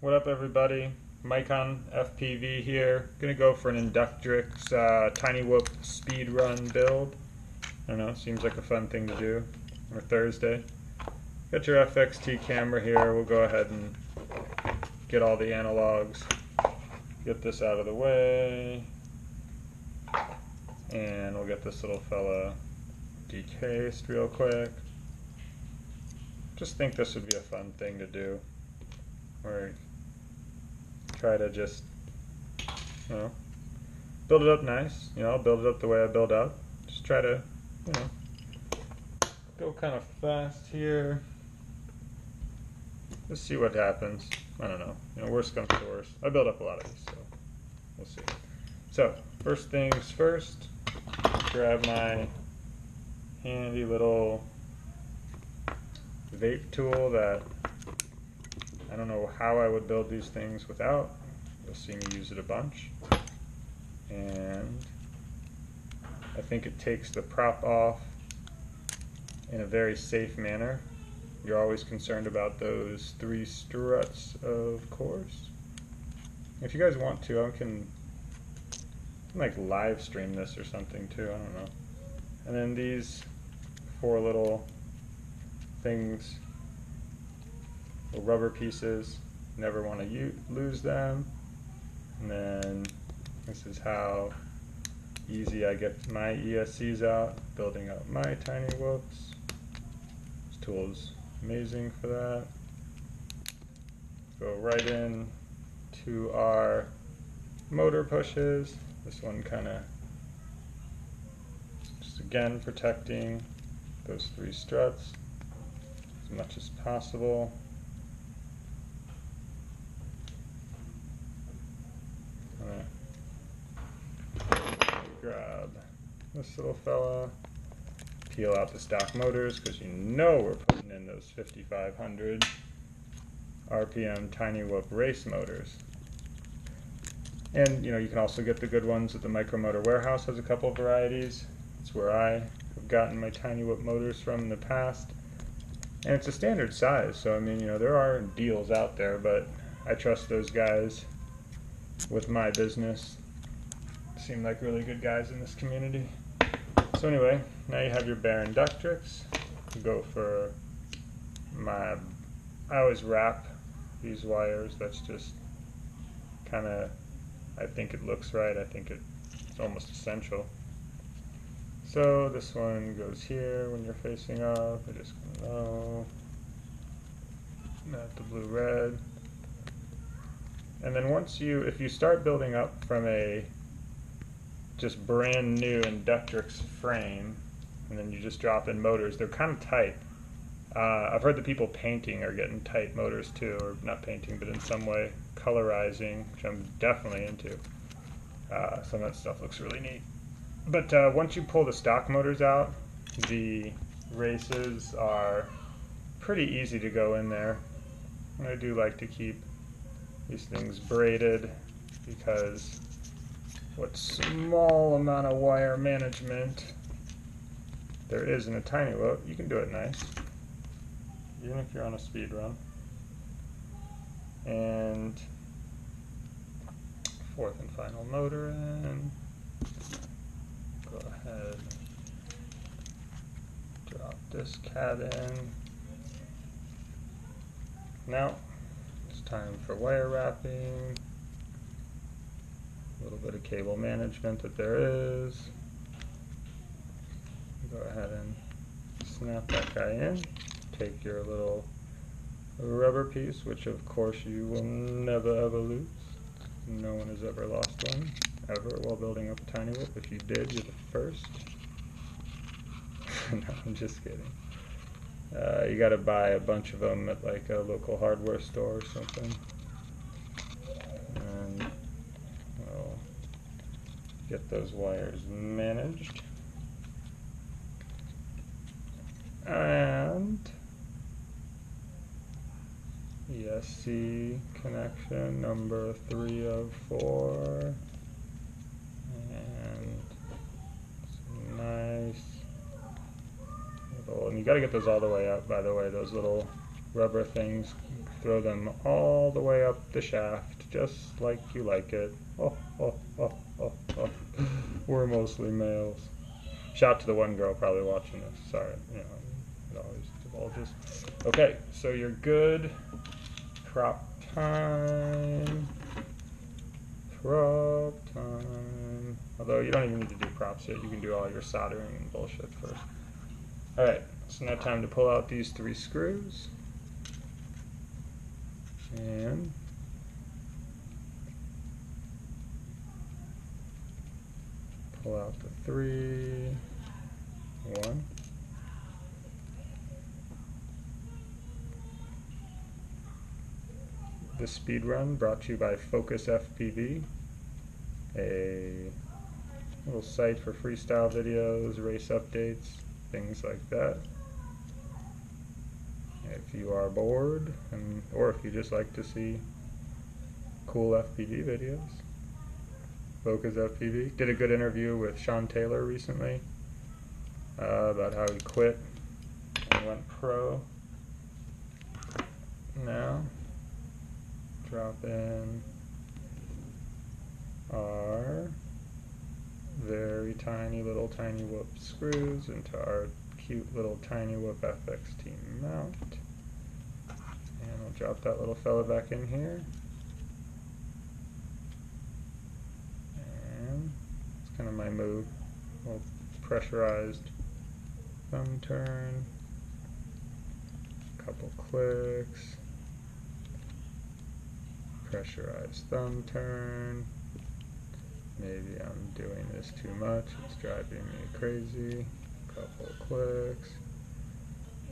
What up, everybody? Ponies FPV here. Gonna go for an Inductrix Tiny Whoop speed run build. I don't know, seems like a fun thing to do. Or Thursday. Got your FXT camera here. We'll go ahead and get all the analogs. Get this out of the way. And we'll get this little fella decased real quick. Just think this would be a fun thing to do. Or try to just, build it up nice. Build it up the way I build up. Just try to, go kind of fast here. Let's see what happens. I don't know. Worst comes to worst. I build up a lot of these, so we'll see. So, first things first, grab my handy little vape tool that I don't know how I would build these things without. You'll see me use it a bunch. And I think it takes the prop off in a very safe manner. You're always concerned about those 3 struts, of course. If you guys want to, I can like live stream this or something too, I don't know. And then these 4 little things, little rubber pieces, never want to lose them. And then this is how easy I get my ESCs out, building up my tiny whoops. This tool is amazing for that. Go right in to our motor pushes. This one kind of just again protecting those 3 struts as much as possible. Grab this little fella, peel out the stock motors because we're putting in those 5500 RPM Tiny Whoop race motors. And you can also get the good ones at the Micromotor Warehouse. Has a couple of varieties. It's where I have gotten my Tiny Whoop motors from in the past. And it's a standard size, so there are deals out there, but I trust those guys with my business. Seem like really good guys in this community. So anyway, now you have your bare Inductrix. Go for I always wrap these wires. That's just kind of, I think it looks right. I think it's almost essential. So this one goes here when you're facing up. I just go not the blue-red. And then if you start building up from a just brand new Inductrix frame, and then you just drop in motors, they're kind of tight. I've heard the people painting are getting tight motors too, or not painting, but in some way colorizing, which I'm definitely into. Some of that stuff looks really neat. But once you pull the stock motors out, the races are pretty easy to go in there. And I do like to keep these things braided because what small amount of wire management there is in a tiny whoop, you can do it nice, even if you're on a speed run. And 4th and final motor in. Go ahead, drop this cat in. Now it's time for wire wrapping. A little bit of cable management that there is. Go ahead and snap that guy in. Take your little rubber piece, which of course you will never ever lose. No one has ever lost one, ever, while building up a tiny whoop. If you did, you're the first. No, I'm just kidding. You gotta buy a bunch of them at like a local hardware store or something. And we'll get those wires managed. And ESC connection number 3 of 4. And nice little, and you got to get those all the way up, by the way, those little rubber things throw them all the way up the shaft, just like you like it. Oh, oh, oh, oh, oh. We're mostly males. Shout out to the one girl probably watching this. Sorry, you know, it always divulges. Okay, so you're good. Prop time. Prop time. Although you don't even need to do props yet. You can do all your soldering and bullshit first. Alright, so now time to pull out these 3 screws. And pull out the 3. 1. This speed run brought to you by Focus FPV, a little site for freestyle videos, race updates, things like that. If you are bored, or if you just like to see cool FPV videos, Focus FPV. Did a good interview with Sean Taylor recently about how he quit and went pro. Now, drop in our very tiny little tiny whoop screws into our cute little tiny whoop FXT mount. And we'll drop that little fella back in here. And it's kind of my move. A little pressurized thumb turn. Couple clicks. Pressurized thumb turn. Maybe I'm doing this too much. It's driving me crazy. Couple clicks.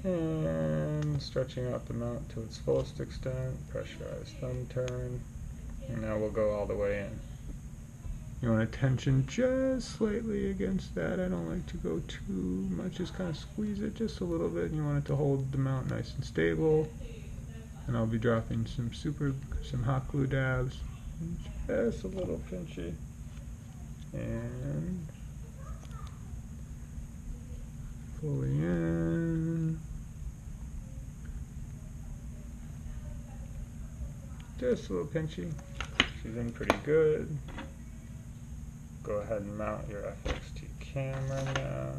And stretching out the mount to its fullest extent. Pressurized thumb turn. And now we'll go all the way in. You want to tension just slightly against that. I don't like to go too much. Just kind of squeeze it just a little bit. And you want it to hold the mount nice and stable. And I'll be dropping some hot glue dabs. Just a little pinchy. And fully in. Just a little pinchy. She's in pretty good. Go ahead and mount your FXT camera now.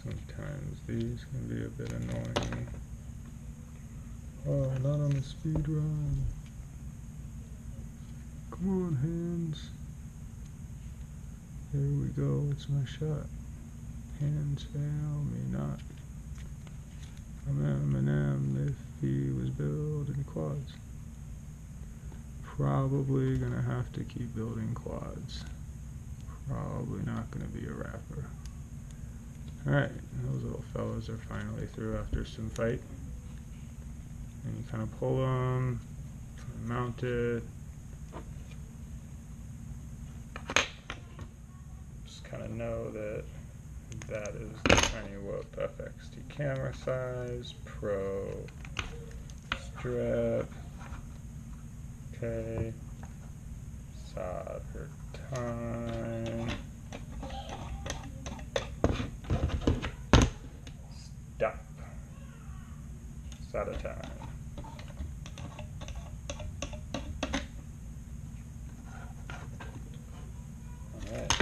Sometimes these can be a bit annoying. Oh, not on the speed run. Come on, hands. There we go, it's my shot. Hands fail me not. I'm Eminem if he was building quads. Probably gonna have to keep building quads. Probably not gonna be a rapper. Alright, those little fellas are finally through after some fight. And you kind of pull them, mount it. Just kind of know that that is the Tiny Whoop FXT camera size, Pro strip. Okay, solder time. Stop. Solder time. Alright.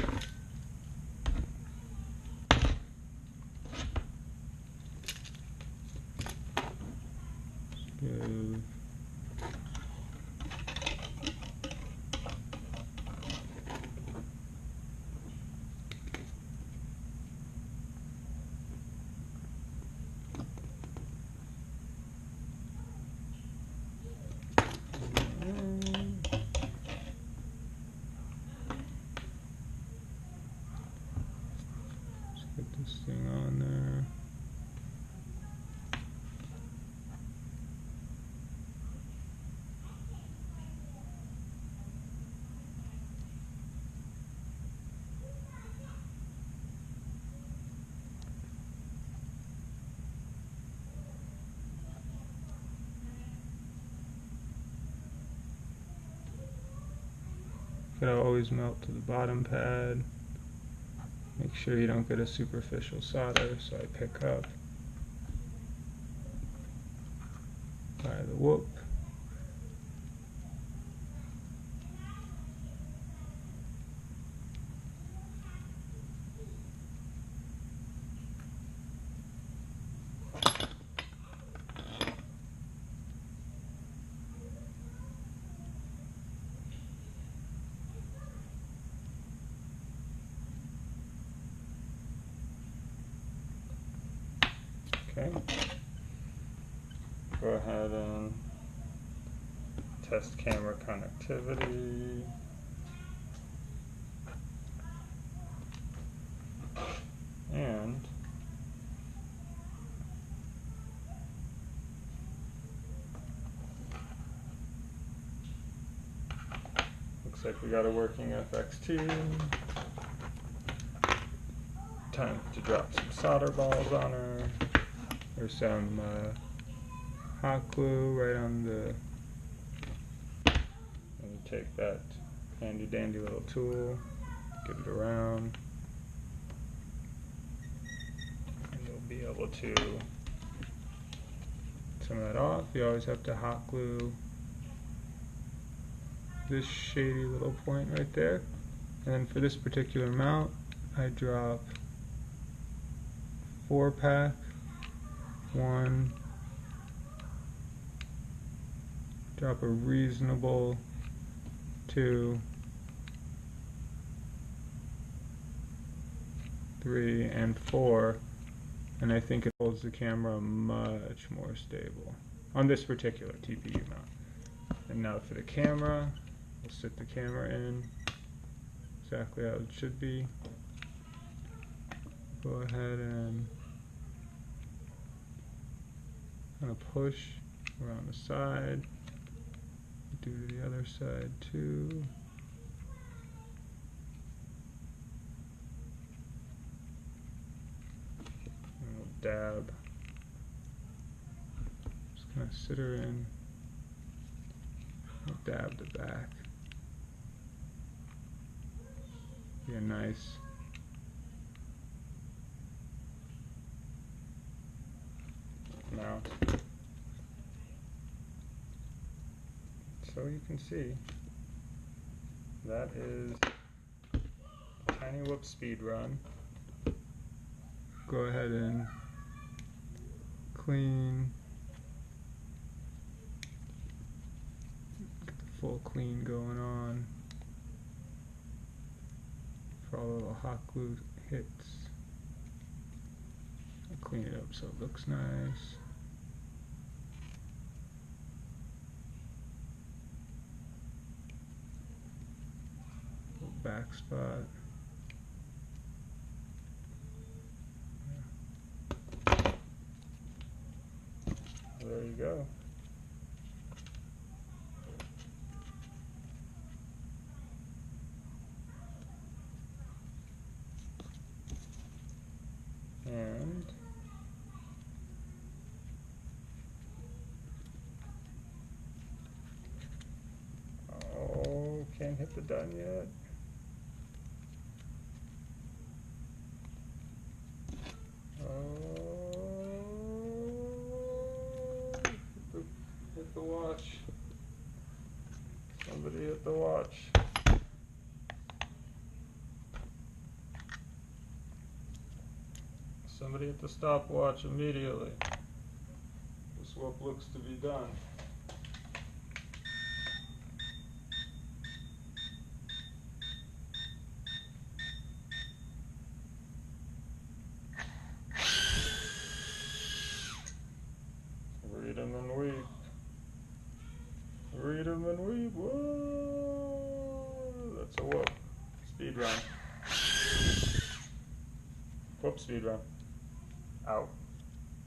Give Get this thing on there. gotta always melt to the bottom pad. Make sure you don't get a superficial solder, so I pick up by the whoop. Okay, go ahead and test camera connectivity. And looks like we got a working FXT. Time to drop some solder balls on her. There's some hot glue right on the, and you take that handy dandy little tool, get it around, and you'll be able to get some of that off. You always have to hot glue this shady little point right there. And then for this particular mount, I drop 4-pack. 1, drop a reasonable 2, 3, and 4, and I think it holds the camera much more stable on this particular TPU mount. And now for the camera, we'll sit the camera in exactly how it should be. Go ahead and kind of push around the side, do to the other side too. And we'll dab, just kind of sit her in, we'll dab the back. Be a nice mount. So you can see that is a tiny whoop speed run. Go ahead and clean, get the full clean going on for all the little hot glue hits. I'll clean it up so it looks nice. Back spot. There you go. And oh, can't hit the done yet. Hit the watch. Somebody hit the watch. Somebody hit the stopwatch immediately. This whoop looks to be done. Read 'em and weep. Read 'em and weep. Whoa! That's a whoop. Speed run. Whoop, speed run. Out.